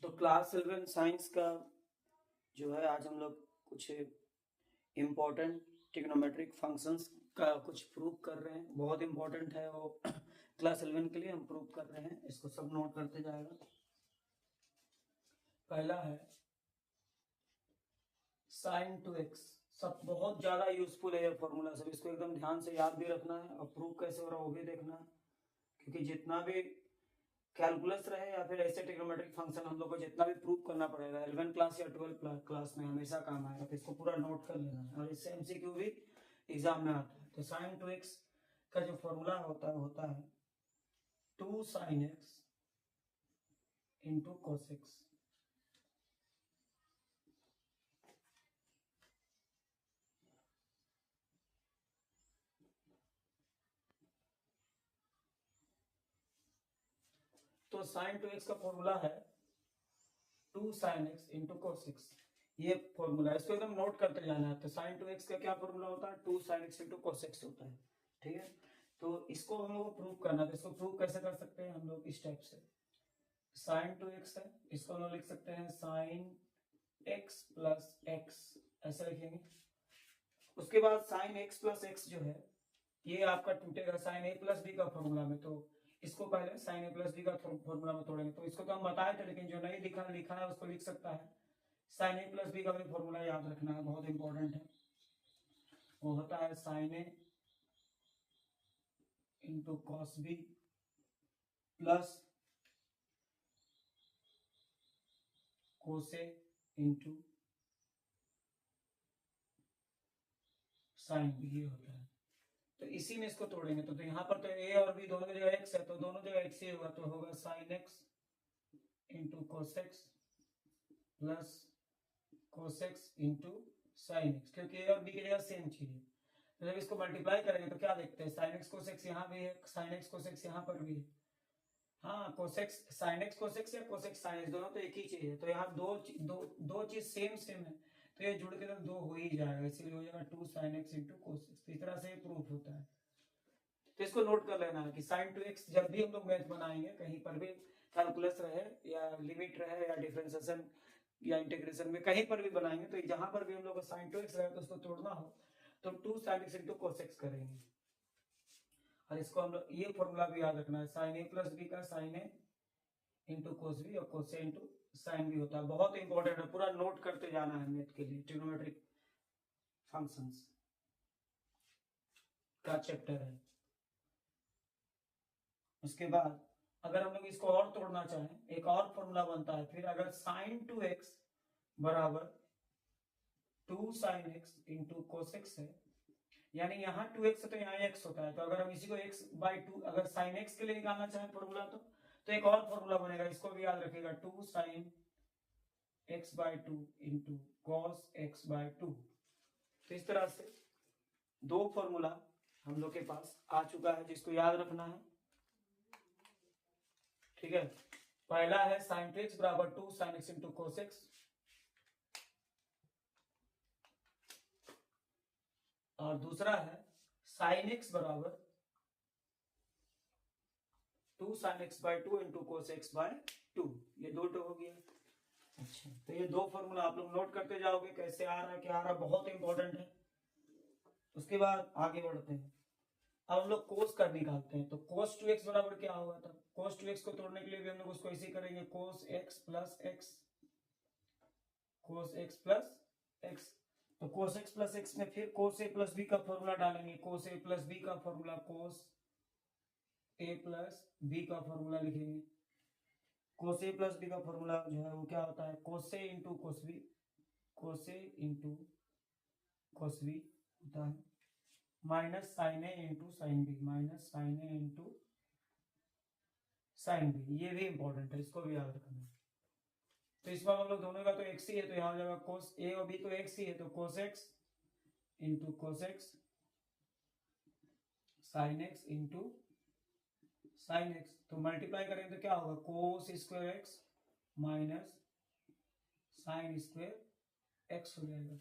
तो class 11 science का जो है आज हम लोग कुछ इम्पोर्टेंट ट्रिग्नोमेट्रिक फंक्शंस का कुछ प्रूव कर रहे हैं। बहुत इम्पोर्टेंट है वो क्लास 11 के लिए हम प्रूव कर रहे हैं। इसको सब नोट करते जाएगा। पहला है साइन टू एक्स। सब बहुत ज़्यादा यूजफुल है ये फॉर्मूला। सब इसको एकदम ध्यान से याद भी रखना है और प्रूव कैसे हो रहा है वो भी देखना है, क्योंकि जितना भी कैलकुलस रहे या फिर ऐसे ट्रिग्नोमेट्रिक फंक्शन हम लोग को जितना भी प्रूव करना पड़ेगा 11 क्लास या 12 क्लास में हमेशा काम आएगा। तो इसको पूरा नोट कर लेना है और इससे एमसीक्यू भी एग्जाम में आता है। तो साइन टू एक्स का जो फॉर्मूला होता है 2 sin x into cos x। तो साइन टू एक्स का फॉर्मूला है 2 sin x into cos x। ये फॉर्मूला है, इसको एकदम नोट करते जाना है। तो साइन टू एक्स का क्या फॉर्मूला होता है? 2 sin x into cos x होता है। ठीक है, तो इसको हम लोग प्रूव करना है। इसको प्रूव कैसे कर सकते हैं हम लोग? इस टाइप से साइन टू एक्स है, इसको हम लोग लिख सकते हैं साइन एक्स प्लस एक्स, ऐसा लिखेंगे। उसके बाद साइन एक्स प्लस एक्स जो है ये आपका टूटेगा साइन ए प्लस बी का फॉर्मूला में। तो इसको पहले साइन ए प्लस बी का फॉर्मूला में तोड़ेंगे। तो इसको तो हम बताए थे, लेकिन जो नहीं लिखा है उसको लिख सकता है। साइन ए प्लस बी का भी फॉर्मूला याद रखना है, बहुत इंपॉर्टेंट है। वो होता है sine A into cos B plus कोसे इंटू साइन बी, ये होता है। तो इसी में इसको तोड़ेंगे। तो यहाँ पर तो ए और बी दोनों जगह एक्स है, तो दोनों जगह एक्स ही होगा। तो होगा sine x into cos x plus cos x into sine x, क्योंकि ए और बी की जगह सेम चीज है। तो जब इसको मल्टीप्लाई करेंगे तो क्या देखते हैं? साइन एक्स कोस एक्स यहाँ भी है, साइन एक्स कोस एक्स यहाँ पर भी है। हाँ, cos x sine x cos x या कोस एक्स साइन एक्स दोनों तो एक ही चीज है। तो यहाँ दो चीज सेम है, तो ये जुड़ के तो 2 हो ही जाएगा, इसीलिए हो जाएगा 2 sin x into cos x. इस तरह से ये प्रूफ होता है। तो इसको नोट कर लेना है कि साइन टू एक्स जब भी हम लोग मैथ बनाएंगे, कहीं पर भी कैलकुलस रहे या लिमिट रहे या डिफरेंशिएशन या इंटीग्रेशन में कहीं पर भी बनाएंगे, तो जहां पर भी हम लोग को साइन टू एक्स रहे तो उसको तोड़ना हो तो 2 sin x into cos x करेंगे। और इसको हम लोग ये फॉर्मूला भी याद रखना है, साइन ए प्लस बी का sign A into cos B और कोस ए इंटू साइन बी होता है। बहुत इंपॉर्टेंट है, पूरा नोट करते जाना है मैथ के लिए। ट्रिग्नोमेट्रिक फंक्शंस का चैप्टर है। उसके बाद अगर हम लोग इसको और तोड़ना चाहें, एक और फॉर्मूला बनता है फिर। अगर साइन टू एक्स बराबर 2 sin x into cos x है, यानी यहाँ 2x है तो यहाँ x होता है। तो अगर हम इसी को x बाई 2 अगर साइन x के लिए निकालना चाहें फॉर्मूला, तो एक और फॉर्मूला बनेगा, इसको भी याद रखिएगा, 2 sin x by 2 into cos x by 2। तो इस तरह से 2 फॉर्मूला हम लोग के पास आ चुका है, जिसको याद रखना है। ठीक है, पहला है साइन टू एक्स बराबर 2 sin x into cos x, और दूसरा है साइन एक्स बराबर 2 sin x by 2 into cos x by 2। ये दो हो गया। अच्छा, तो ये 2 फॉर्मूला आप लोग नोट करते जाओगे, कैसे आ रहा है क्या आ रहा है, बहुत इंपॉर्टेंट है। उसके बाद आगे बढ़ते हैं। अब हम लोग कोस का निकालते हैं। तो कोस टू एक्स बराबर क्या होगा? तब कोस टू एक्स को तोड़ने के लिए भी हम लोग उसको ऐसे करेंगे, cos x plus x, cos x plus x. तो कोस एक्स प्लस एक्स में फिर कोस ए प्लस बी का फॉर्मूला डालेंगे। कोस ए प्लस बी का फॉर्मूला, कोस ए प्लस बी का फॉर्मूला लिखेंगे। कोस ए प्लस बी का फॉर्मूला जो है वो क्या होता है? कोस A into cos B, cos A into cos B होता है, minus sign A into sine B, minus sign A into sine B. ये भी इंपॉर्टेंट है, इसको भी याद रखना है। तो इस बार हम लोग दोनों का तो एक्स ही है, तो यहाँ हो जाएगा कोस ए और बी तो एक्स ही है, तो cos x into cos x sine x into sine x. तो मल्टीप्लाई करेंगे तो क्या होगा? Cos square x minus sine square X हो जाएगा।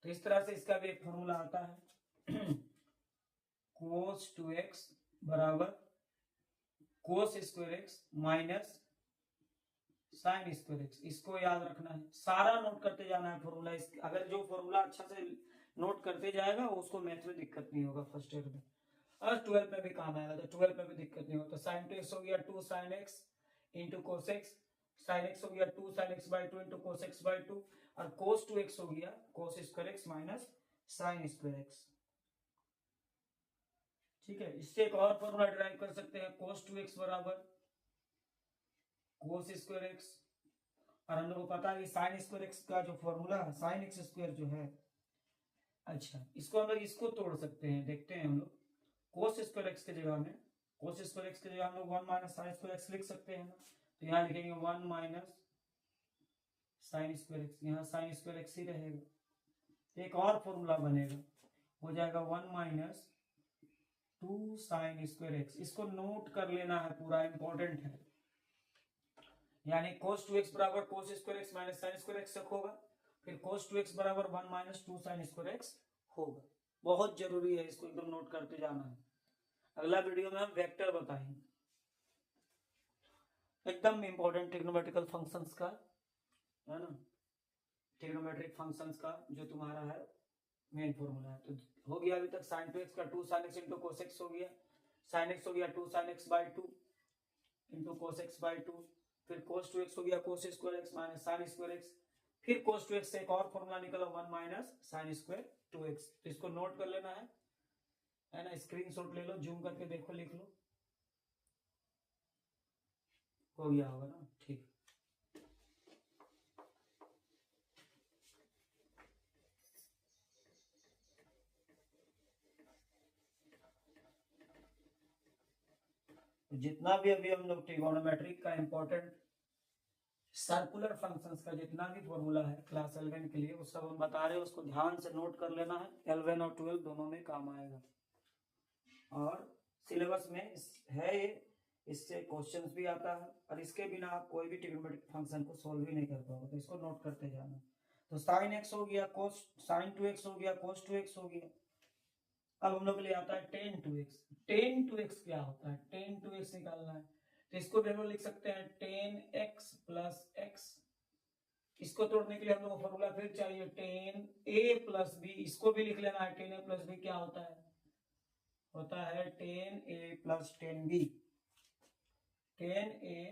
तो इस तरह से इसका भी एक फॉर्मूला आता है कोस टू एक्स बराबर cos square x minus sine square x, इसको याद रखना है, सारा नोट करते जाना है फॉर्मूला। अगर जो फॉर्मूला अच्छा से नोट करते जाएगा उसको मैथ में दिक्कत नहीं होगा फर्स्ट ईयर में, और 12 में भी काम आएगा, तो 12 में भी दिक्कत नहीं होता। साइन टू एक्स हो गया 2 sine x into cos x, sine x हो गया 2 sine x by 2 into cos x by 2, और कोस 2x हो गया cos square x minus sine square x. ठीक है, इससे एक और फॉर्मूला डिराइव कर सकते हैं, कोस 2x बराबर कोस स्क्वायर एक्स, और हम लोग को पता है कि साइन स्क्वायर एक्स का जो फॉर्मूला है साइन एक्स स्क्वायर जो है, अच्छा इसको हम लोग इसको तोड़ सकते हैं, देखते हैं हम लोग। कोस स्क्वायर एक्स के जगह में, कोस स्क्वायर एक्स की जगह हम लोग 1 माइनस साइन स्क्वायर एक्स लिख सकते हैं ना, तो यहाँ लिखेंगे 1 माइनस साइन स्क्वायर एक्स, यहाँ साइन स्क्वायर एक्स ही रहेगा। एक और फॉर्मूला बनेगा, हो जाएगा 1 माइनस 2 साइन स्क्वायर एक्स, इसको नोट कर लेना है, पूरा इंपॉर्टेंट है। यानी cos 2x बराबर cos square x minus sine square x होगा, फिर cos 2x बराबर 1 माइनस 2 साइन स्क्वायर एक्स होगा। बहुत जरूरी है, इसको एकदम नोट करते जाना है। अगला वीडियो में हम वेक्टर बताएंगे, एकदम इंपॉर्टेंट ट्रिग्नोमेट्रिकल फंक्शंस का, है ना, ट्रिग्नोमेट्रिक फंक्शंस का जो तुम्हारा है मेन फॉर्मूला है। तो हो गया अभी तक साइन 2x का 2 sine x into cos x हो गया, साइन एक्स हो गया 2 sine x by 2 into cos x by 2, फिर cos 2x हो गया cos square x minus sine square x, फिर cos 2x से एक और फॉर्मूला निकला 1 माइनस साइन स्क्वायर 2x। तो इसको नोट कर लेना है ना, स्क्रीनशॉट ले लो, जूम करके देखो, लिख लो, हो गया होगा ना, ठीक। जितना भी अभी हम लोग ट्रिगोनोमेट्रिक का इंपॉर्टेंट सर्कुलर फंक्शंस का जितना भी फॉर्मूला है क्लास 11 के लिए, वो सब हम बता रहे हैं, उसको ध्यान से नोट कर लेना है, 11 और 12 दोनों में काम आएगा। और सिलेबस में है ये, इससे क्वेश्चंस भी आता है, और इसके बिना आप कोई भी ट्रिग्नोमेट्रिक फंक्शन को सोल्व ही नहीं कर पाओगे, तो इसको नोट करते जाना। तो साइन एक्स हो गया कोस, साइन 2x हो गया कोस 2x हो गया। अब हम लोग के लिए आता है टेन 2x। टेन 2x क्या होता है, टेन 2x निकालना है, तो इसको भी हम लोग लिख सकते हैं टेन एक्स प्लस एक्स। इसको तोड़ने के लिए हम लोग को फॉर्मूला फिर चाहिए टेन ए प्लस बी, इसको भी लिख लेना है, टेन ए प्लस बी क्या होता है, होता है टेन ए प्लस टेन बी, टेन ए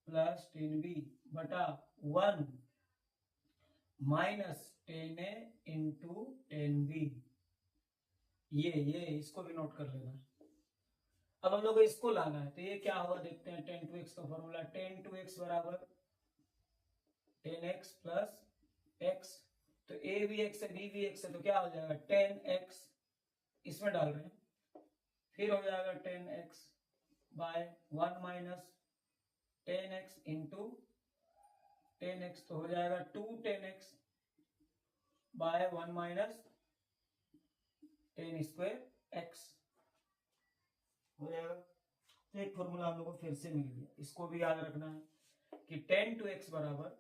प्लस टेन बी बटा 1 माइनस टेन ए इंटू टेन बी। ये इसको भी नोट कर लेना। अब हम लोग को इसको लाना है, तो ये क्या होगा देखते हैं, टेन 2x का फॉर्मूला, टेन 2x बराबर टेन एक्स प्लस एक्स, तो a भी x है b भी x है, तो क्या हो जाएगा टेन एक्स, इसमें डाल रहे हैं, फिर हो जाएगा ten X by 1 minus ten X into ten X, तो हो जाएगा 2 ten X by 1 minus ten square X हो जाएगा। तो एक फॉर्मूला हम लोग को फिर से मिल गया, इसको भी याद रखना है कि टेन 2x बराबर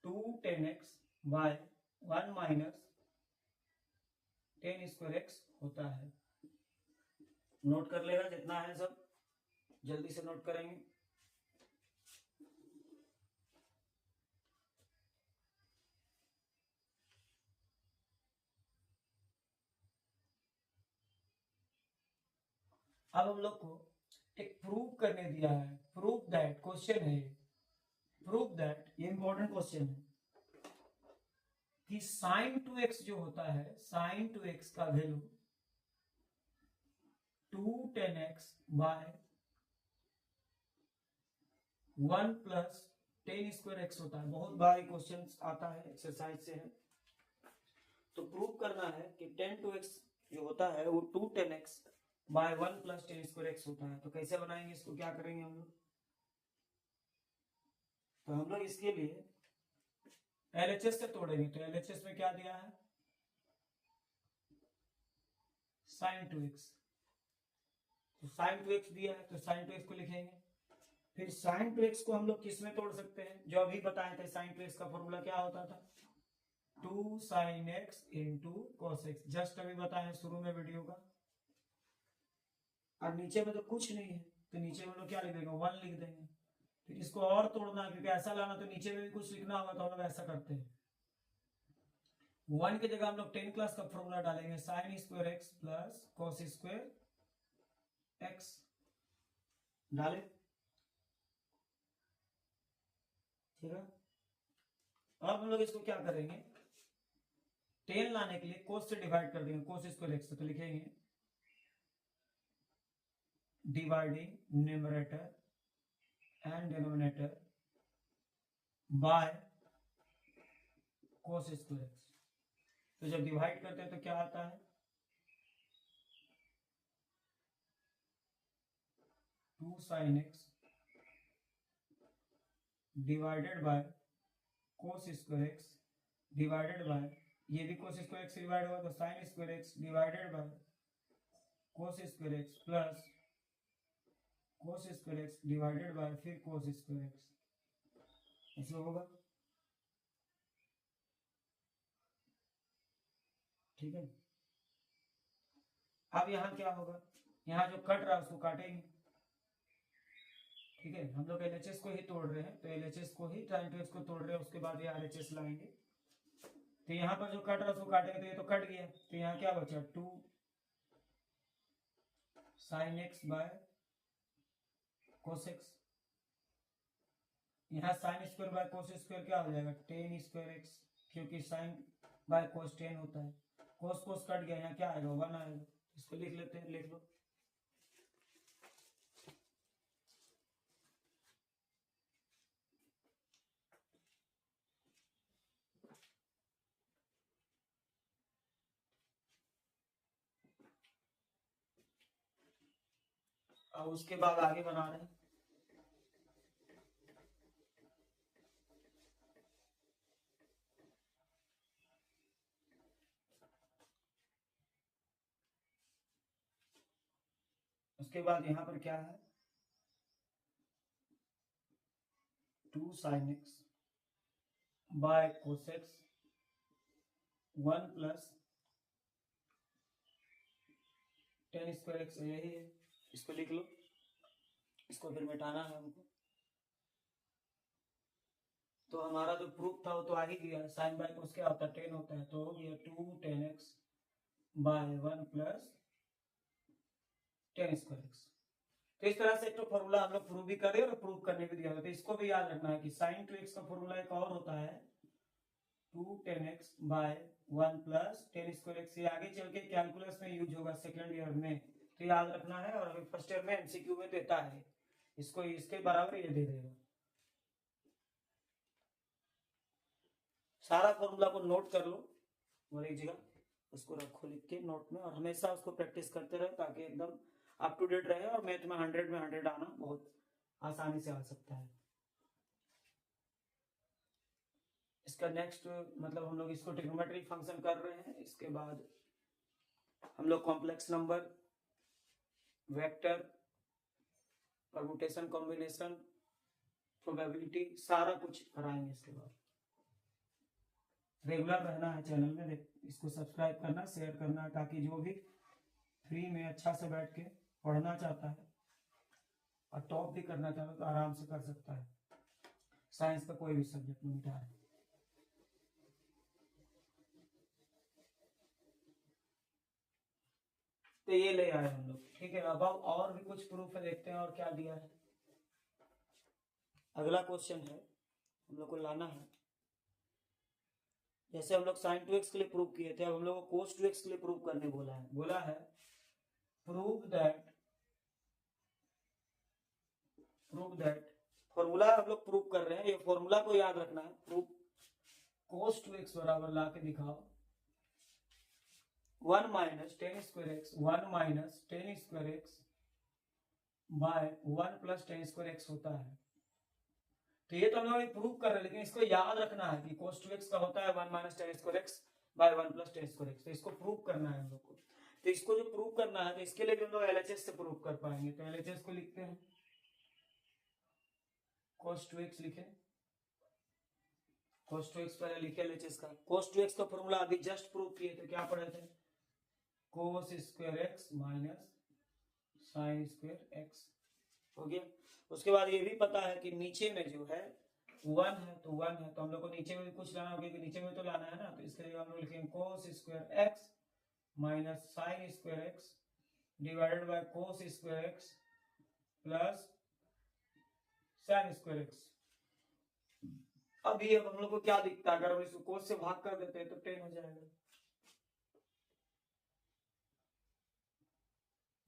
2 10x by 1 minus ten square X होता है। नोट कर लेगा, जितना है सब जल्दी से नोट करेंगे। अब हम लोग को एक प्रूव करने दिया है, प्रूव दैट क्वेश्चन है, प्रूव दैट, ये इंपॉर्टेंट क्वेश्चन है कि साइन 2x जो होता है, साइन 2x का value 2 10x by 1 plus ten square X होता है। बहुत बार क्वेश्चन आता है, एक्सरसाइज से है, तो प्रूव करना है कि टेन 2x जो होता है वो 2 10x by 1 plus ten square X होता है। तो कैसे बनाएंगे इसको, क्या करेंगे हम लोग, तो हम लोग इसके लिए LHS से तोड़ेंगे। तो LHS में क्या दिया है, साइन 2x, तो साइन 2x दिया है, तो साइन 2x को लिखेंगे। फिर साइन 2x को हम लोग किस में तोड़ सकते हैं, जो अभी बताए थे, साइन 2x का फॉर्मूला क्या होता था, 2 sine x into cos x, just अभी बताए शुरू में वीडियो का, और नीचे में तो कुछ नहीं है, तो नीचे में लोग क्या लिख देंगे 1 लिख देंगे। फिर इसको और तोड़ना है क्योंकि ऐसा लाना तो नीचे में भी कुछ लिखना होगा, तो हम लोग ऐसा करते हैं 1 की जगह हम लोग 10 क्लास का फॉर्मूला डालेंगे sine square x plus cos square x डाले, ठीक है। अब हम लोग इसको क्या करेंगे 10 लाने के लिए कोस से डिवाइड कर देंगे, कोस स्क्वायर एक्स तो लिखेंगे dividing numerator and denominator by cos square X. तो जब डिवाइड करते हैं तो क्या आता है 2 sin x divided by cos square x divided by, ये भी कोस स्क्वायर एक्स डिवाइड हुआ तो sine square x divided by cos square x plus cos square x divided by फिर कोस स्क्वायर एक्स, ऐसे होगा, ठीक है। अब यहाँ क्या होगा, यहाँ जो कट रहा है उसको काटेंगे, ठीक है। हम लोग LHS को ही तोड़ रहे हैं तो LHS को ही टाइम टू एक्स को तोड़ रहे हैं, उसके बाद ये RHS लाएंगे। तो यहाँ पर जो कट रहा है उसको काटेंगे तो ये तो कट गया, तो यहाँ क्या बचा 2 sin x by cos x, यहाँ sine square by cos square क्या हो जाएगा 10 स्क्वायर एक्स, क्योंकि साइन बाय कोस 10 होता है, कोस कोस कट गया, यहाँ क्या आएगा 1 आएगा। इसको लिख लेते हैं, लिख लो और उसके बाद आगे बना रहे हैं। उसके बाद यहाँ पर क्या है 2 sin x by cos x 1 plus 10 square x, यही है, इसको लिख लो। इसको फिर मिटाना है हमको, तो हमारा जो प्रूफ था वो तो आ ही गया, साइन बाय कोस क्या होता है 10 होता है, तो हो गया 2 10 x by 1 plus 10 square X. तो इस तरह से एक तो फॉर्मूला हम लोग प्रूव भी करें और प्रूव करने भी दिया, तो इसको भी याद रखना है कि साइन 2x का फॉर्मूला एक और होता है 2 10 x by 1 plus 10 square X. ये आगे चल के कैलकुलस में यूज होगा सेकेंड ईयर में, तो याद रखना है। और फर्स्ट ईयर में MCQ में देता है इसको, इसके बराबर ये दे देगा। सारा फॉर्मूला को नोट कर लो और एक जगह उसको रखो लिख के नोट में, और हमेशा उसको प्रैक्टिस करते रहो ताकि एकदम अप टू डेट रहे, और मैथ में 100 में 100 आना बहुत आसानी से आ सकता है। इसका नेक्स्ट मतलब हम लोग इसको ट्रिग्नोमेट्रिक फंक्शन कर रहे हैं, इसके बाद हम लोग complex number, vector, permutation, combination, probability सारा कुछ कराएंगे। इसके बाद रेगुलर रहना है चैनल में, इसको सब्सक्राइब करना, शेयर करना, ताकि जो भी फ्री में अच्छा से बैठ के पढ़ना चाहता है और टॉप भी करना चाहता है तो आराम से कर सकता है। साइंस का कोई भी सब्जेक्ट नहीं था। तो ये ले आए हम लोग, ठीक है। अब और भी कुछ प्रूफ है, देखते हैं और क्या दिया है। अगला क्वेश्चन है हम लोग को लाना है, जैसे हम लोग साइन 2x के लिए प्रूव किए थे, अब हम लोग को cos 2x के लिए प्रूव करने बोला है प्रूव दैट फॉर्मूला हम लोग प्रूव कर रहे हैं, ये फॉर्मूला को याद रखना है। प्रूव cos 2x बराबर ला के दिखाओ 1 minus 10 square X 1 minus 10 square X by 1 plus 10 square X होता है। तो ये तो हम लोग प्रूव कर रहे हैं, लेकिन इसको याद रखना है कि cos 2x का होता है 1 minus 10 square X by 1 plus 10 square X. तो इसको प्रूव करना है हम लोग को। तो इसको जो प्रूव करना है तो इसके लिए भी हम लोग LHS से प्रूव कर पाएंगे। तो LHS को लिखते हैं, cos 2x लिखे, cos 2x पहले लिखे LHS का। cos 2x का फॉर्मूला अभी जस्ट प्रूव किए थे, क्या पढ़े थे cos square x minus sine square X हो गया। उसके बाद ये भी पता है कि नीचे में जो है 1 है, तो 1 है, तो हम लोग को नीचे में भी कुछ लाना होगा, कि नीचे में तो लाना है ना, तो इसके लिए हम लोग लिखेंगे cos square x minus sine square x divided by cos square x plus sine square x. अभी अब हम लोग को क्या दिखता है, अगर हम इसको कोस से भाग कर देते हैं तो 10 हो जाएगा,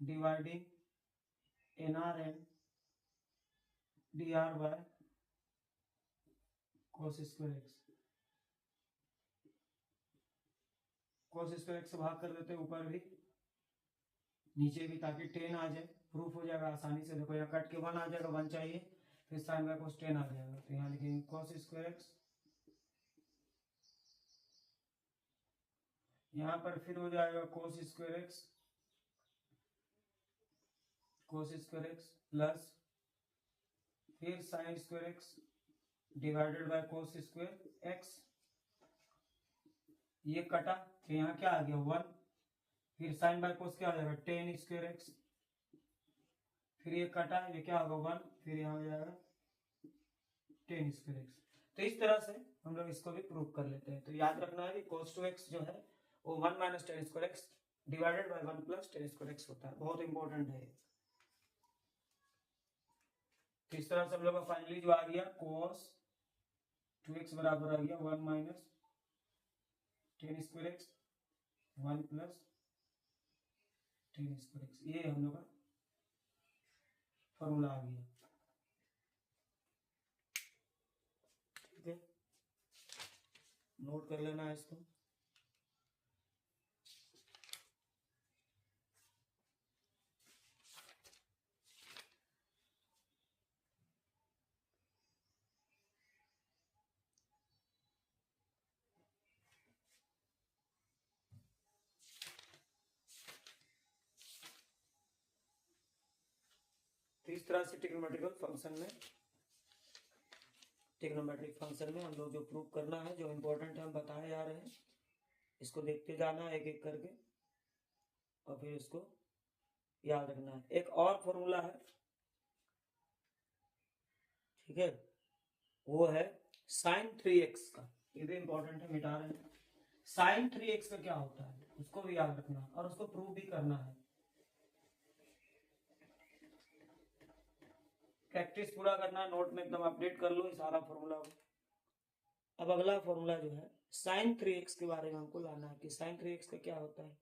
dividing NRN dr bye cos square x. Cos square x से भाग कर देते हैं ऊपर भी नीचे भी, ताकि 10 आ जाए, प्रूफ हो जाएगा आसानी से। देखो यहाँ कट के 1 आ जाएगा, 1 चाहिए, फिर साइन बाय कोस 10 आ जाएगा, तो यहाँ लिखेंगे कोस स्क्वायर एक्स, यहाँ पर फिर हो जाएगा कोस स्क्वायर एक्स प्लस फिर sine square x divided by cos square X. ये कटा तो यहाँ क्या आ गया 1, फिर साइन बाय कोस क्या हो जाएगा 10 स्क्वायर एक्स, फिर ये कटा, ये क्या होगा 1, फिर यहाँ हो जाएगा 10 स्क्वायर एक्स। तो इस तरह से हम लोग इसको भी प्रूव कर लेते हैं। तो याद रखना है कि cos 2x जो है वो 1 minus 10 square x divided by 1 plus 10 square X होता है, बहुत इंपॉर्टेंट है। तो इस तरह से हम लोग का फाइनली जो आ गया cos 2x बराबर आ गया 1 minus 10 square X 1 plus 10 square X, ये हम लोग का फॉर्मूला आ गया। ठीक है, नोट कर लेना है इसको। तो इस तरह से ट्रिग्नोमेट्रिक फंक्शन में हम लोग जो प्रूव करना है, जो इम्पोर्टेंट है हम बताए जा रहे हैं, इसको देखते जाना है एक एक करके और फिर इसको याद रखना है। एक और फॉर्मूला है, ठीक है, वो है साइन 3x का, ये भी इंपॉर्टेंट है, मिटा रहे हैं। साइन 3x का क्या होता है उसको भी याद रखना और उसको प्रूव भी करना है। प्रैक्टिस पूरा करना, नोट में एकदम अपडेट कर लो सारा फॉर्मूला। अब अगला फॉर्मूला जो है साइन 3x के बारे में हमको लाना है कि साइन 3x का क्या होता है।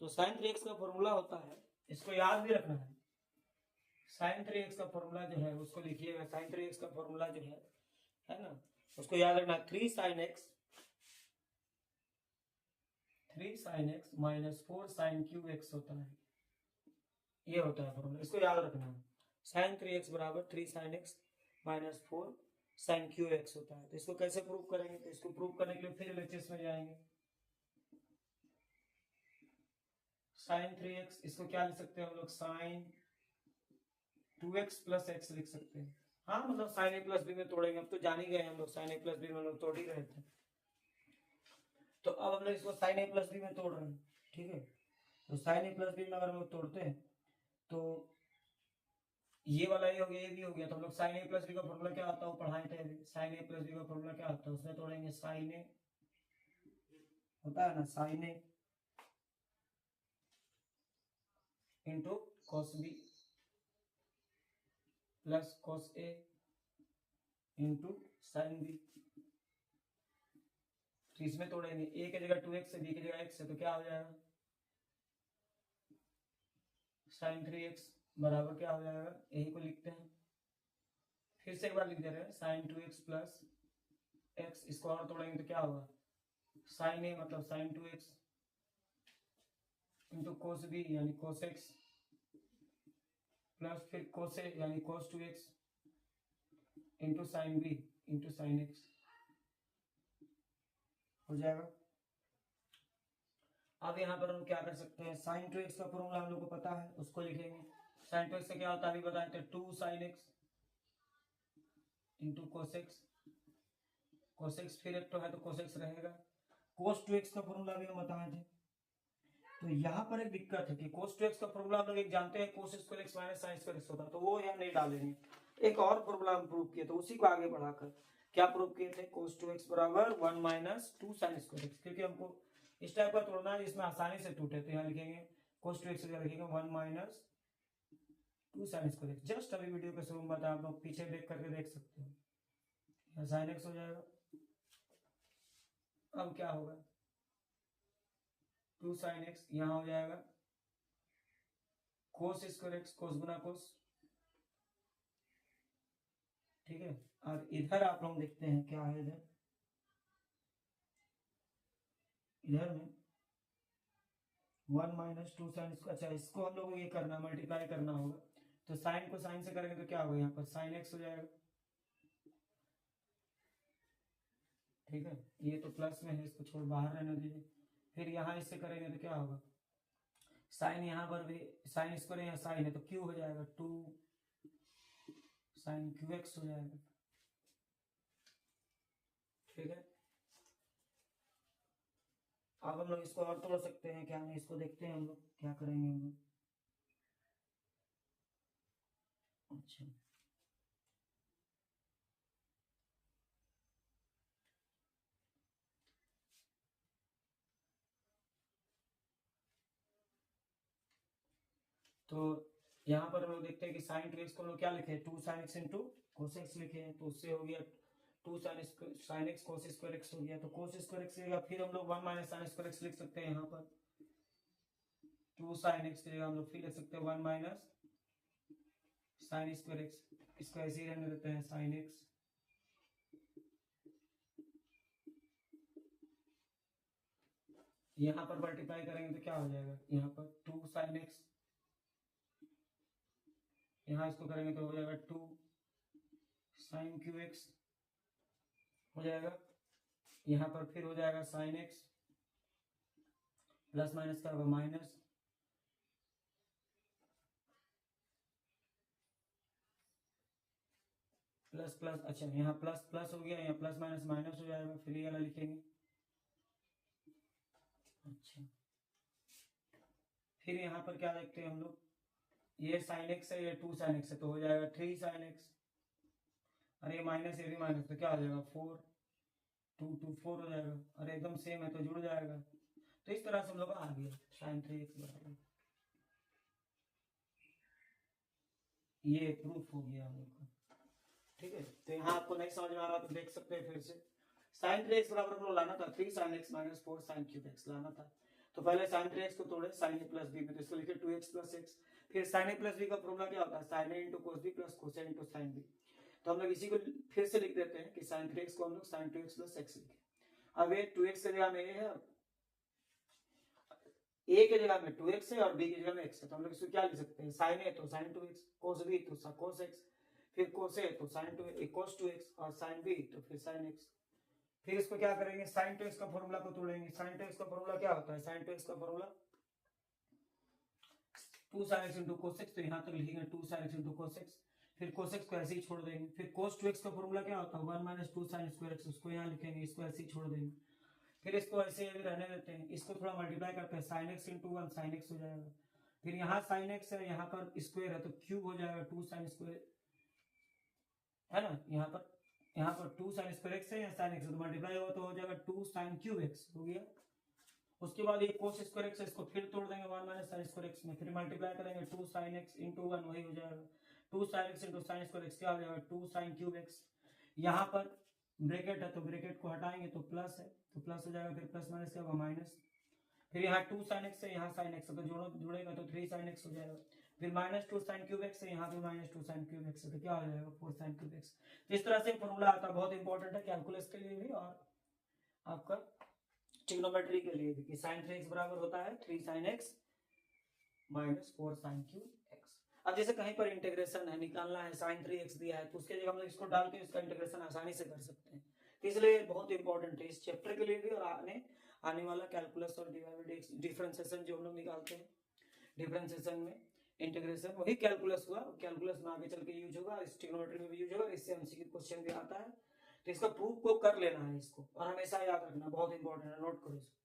तो साइन 3x का फॉर्मूला होता है, इसको याद भी रखना है। साइन 3x का फॉर्मूला जो है उसको लिखिएगा, साइन 3x का फॉर्मूला जो है ना, उसको याद रखना, 3 sin x minus 4 sin cube x होता है, ये होता है फॉर्मूला, इसको याद रखना है। साइन 3x बराबर 3 sin x minus 4 sin cube x होता है। तो इसको कैसे प्रूव करेंगे, तो इसको प्रूव करने के लिए फिर LHS में जाएंगे। साइन 3x, इसको क्या लिख सकते हैं हम लोग, साइन 2x प्लस x लिख सकते हैं। हाँ, मतलब साइन a प्लस b में तोड़ेंगे, अब तो जान ही गए हम लोग, साइन a प्लस b में लोग तोड़ ही रहे थे। तो अब हम लोग इसको साइन a प्लस b में तोड़ रहे हैं, ठीक है। तो साइन a प्लस b में अगर हम लोग तोड़ते हैं तो ये वाला ये हो गया, ये भी हो गया, तो हम लोग साइन a प्लस बी का फॉर्मूला क्या आता है वो पढ़ाए थे अभी। साइन a प्लस बी का फॉर्मूला क्या आता है, उसमें तोड़ेंगे साइन a होता है ना, sine a into cos B plus cos A into sine B. तो इसमें तोड़ेंगे, a की जगह 2x है, b की जगह x है, तो क्या हो जाएगा साइन 3x बराबर क्या हो जाएगा, यही को लिखते हैं, फिर से एक बार लिख दे रहे हैं, साइन 2x प्लस x, इसको और तोड़ेंगे तो क्या होगा साइन a मतलब sine 2x into cos b यानी कोस x प्लस फिर कोस a यानी cos 2x into sine b into sine x हो जाएगा। अब यहाँ पर हम क्या कर सकते हैं, साइन 2x का फॉर्मूला हम लोग को पता है, उसको लिखेंगे। साइन 2x से क्या होता है अभी बताए थे, 2 sin x into cos x, फिर एक तो है तो कोस x रहेगा। कोस 2x का फॉर्मूला भी हम बताए थे, तो यहाँ पर एक दिक्कत है कि cos 2x का फॉर्मूला हम लोग एक जानते हैं, cos square x minus sine square x होता है, तो वो यहाँ नहीं डालेंगे। एक और फॉर्मूला हम प्रूव किए, तो उसी को आगे बढ़ाकर क्या प्रूव किए थे, cos 2x बराबर 1 माइनस 2 साइन स्क्वायर x, क्योंकि हमको इस टाइप का तोड़ना है जिसमें आसानी से टूटे, तो यहाँ लिखेंगे cos 2x की जगह लिखेंगे 1 minus 2 sine square x। Just अभी वीडियो के शुरू में बताया, आप लोग पीछे देख करके देख सकते हो, यहाँ साइन x हो जाएगा। अब क्या होगा, 2 साइन x यहाँ हो जाएगा cos स्क्वायर x, cos गुना cos, ठीक है। और इधर आप लोग देखते हैं क्या है, इधर में 1 माइनस 2 साइन, अच्छा इसको हम लोग को ये करना, मल्टीप्लाई करना होगा, तो साइन को साइन से करेंगे तो क्या होगा, यहाँ पर साइन x हो जाएगा, ठीक है। ये तो प्लस में है, इसको छोड़ बाहर रहने दीजिए। फिर यहाँ इससे करेंगे तो क्या होगा, साइन यहाँ पर भी साइन स्क्वायर यहाँ साइन है तो क्यू हो जाएगा, 2 साइन क्यू एक्स हो जाएगा, ठीक है। अब हम लोग इसको और तोड़ सकते हैं क्या, नहीं इसको देखते हैं हम लोग क्या करेंगे हम लोग। अच्छा तो यहाँ पर हम लोग देखते हैं कि साइन टू एक्स को हम लोग क्या लिखे, 2 sine x into cos x लिखे हैं, तो उससे हो गया 2 sine x cos square X हो गया, तो कोस स्क्वायर एक्स होगा, फिर हम लोग 1 माइनस साइन स्क्वायर एक्स लिख सकते हैं, यहाँ पर 2 साइन एक्स की जगह हम लोग फिर लिख सकते हैं 1 माइनस साइन स्क्वायर एक्स, इसको ऐसे ही रहने देते हैं साइन एक्स, यहाँ पर मल्टीप्लाई करेंगे तो क्या हो जाएगा, यहाँ पर 2 साइन एक्स, यहाँ इसको करेंगे तो हो जाएगा 2 साइन क्यू एक्स हो जाएगा, यहाँ पर फिर हो जाएगा साइन एक्स, प्लस माइनस क्या होगा माइनस, प्लस प्लस, अच्छा यहाँ प्लस प्लस हो गया, यहाँ प्लस माइनस माइनस हो जाएगा, फिर ये वाला लिखेंगे। अच्छा फिर यहाँ पर क्या देखते हैं हम लोग, ये साइन एक्स है, ये 2 साइन एक्स है, तो हो जाएगा 3 साइन एक्स, अरे ये माइनस ये भी माइनस, तो क्या हो जाएगा 4, 2 2 4 हो जाएगा, अरे एकदम सेम है तो जुड़ जाएगा। तो इस तरह से हम लोग आ गया साइन 3x बराबर, ये प्रूफ हो गया हम लोग का, ठीक है। तो यहाँ आपको नहीं समझ में आ रहा तो देख सकते हैं फिर से, साइन 3x बराबर हम लोग लाना था 3 sine x minus 4 sine cube x लाना था, तो पहले साइन 3x को तोड़े साइन ए प्लस बी में, तो इसको लिखे 2x प्लस एक्स, फिर साइन ए प्लस बी का फॉर्मूला क्या होता है, sine A into cos B plus cos A into sine B, तो हम लोग इसी को फिर से लिख देते हैं कि साइन 3x को हम लोग साइन 2x प्लस एक्स लिखे। अब ये 2x की जगह में ए है, ए की जगह में 2x है और बी की जगह में x है, तो हम लोग इसको क्या लिख सकते हैं, साइन ए तो साइन 2x, कोस बी तो कोस x, फिर कोस ए तो साइन 2 कोस 2x और साइन बी तो फिर साइन x। फिर इसको क्या करेंगे, साइन 2x का फॉर्मूला को तोड़ेंगे, साइन 2x का फॉर्मूला क्या होता है, साइन 2x का formula 2 sin x into cos x, तो यहाँ तक लिखेंगे 2 sin x into cos x, फिर cos x को ऐसे ही छोड़ देंगे, फिर cos 2x का फॉर्मूला क्या होता है 1 माइनस 2 sin स्क्वायर x, उसको यहाँ लिखेंगे, इसको ऐसे ही छोड़ देंगे, फिर इसको ऐसे ही रहने देते हैं, इसको थोड़ा मल्टीप्लाई करते हैं, sin x into 1 sin x हो जाएगा, फिर यहाँ sin x है, यहाँ पर स्क्वायर है तो क्यूब हो जाएगा 2 sin स्क्वायर, है ना, यहाँ पर 2 sin स्क्वायर x है, यहाँ sin x है, तो मल्टीप्लाई होगा तो हो जाएगा 2 sin क्यूब x हो गया। उसके बाद ये cos स्क्वायर x है, इसको फिर तोड़ देंगे 1 माइनस sin स्क्वायर x में, फिर मल्टीप्लाई करेंगे 2 sin x into 1 वही हो जाएगा, 2 sin x into sin square x क्या हो जाएगा 2 sin क्यूब x, यहाँ पर ब्रैकेट है तो ब्रैकेट को हटाएंगे तो प्लस है, तो प्लस हो जाएगा, फिर प्लस माइनस क्या होगा माइनस, फिर यहाँ 2 sin x है, यहाँ sin x है, तो जोड़ो जुड़ेगा तो 3 sin x हो जाएगा, फिर माइनस 2 sin क्यूब x है, यहाँ पे माइनस 2 sin क्यूब x है, तो क्या हो जाएगा 4 sin क्यूब x। तो इस तरह से फॉर्मूला आता है, बहुत इंपॉर्टेंट है कैलकुलस के लिए भी और आपका ट्रिग्नोमेट्री के लिए भी, कि sin 3x बराबर होता है 3 sin x minus 4 sin cube x। अब जैसे कहीं पर इंटीग्रेशन है निकालना है, sin 3x दिया है तो उसके जगह हम लोग इसको डाल के इसका इंटीग्रेशन आसानी से कर सकते हैं, तो इसलिए बहुत इंपॉर्टेंट है इस चैप्टर के लिए भी और आने वाला कैलकुलस और डिफरेंशिएशन जो हम लोग निकालते हैं, डिफरेंशिएशन में इंटीग्रेशन वही कैलकुलस हुआ, कैलकुलस में आगे चल के यूज होगा, इस ट्रिग्नोमेट्री में भी यूज होगा, इससे एमसीक्यू क्वेश्चन भी आता है, तो इसका प्रूफ को कर लेना है इसको, और हमेशा याद रखना बहुत इंपॉर्टेंट है, नोट करो इसको।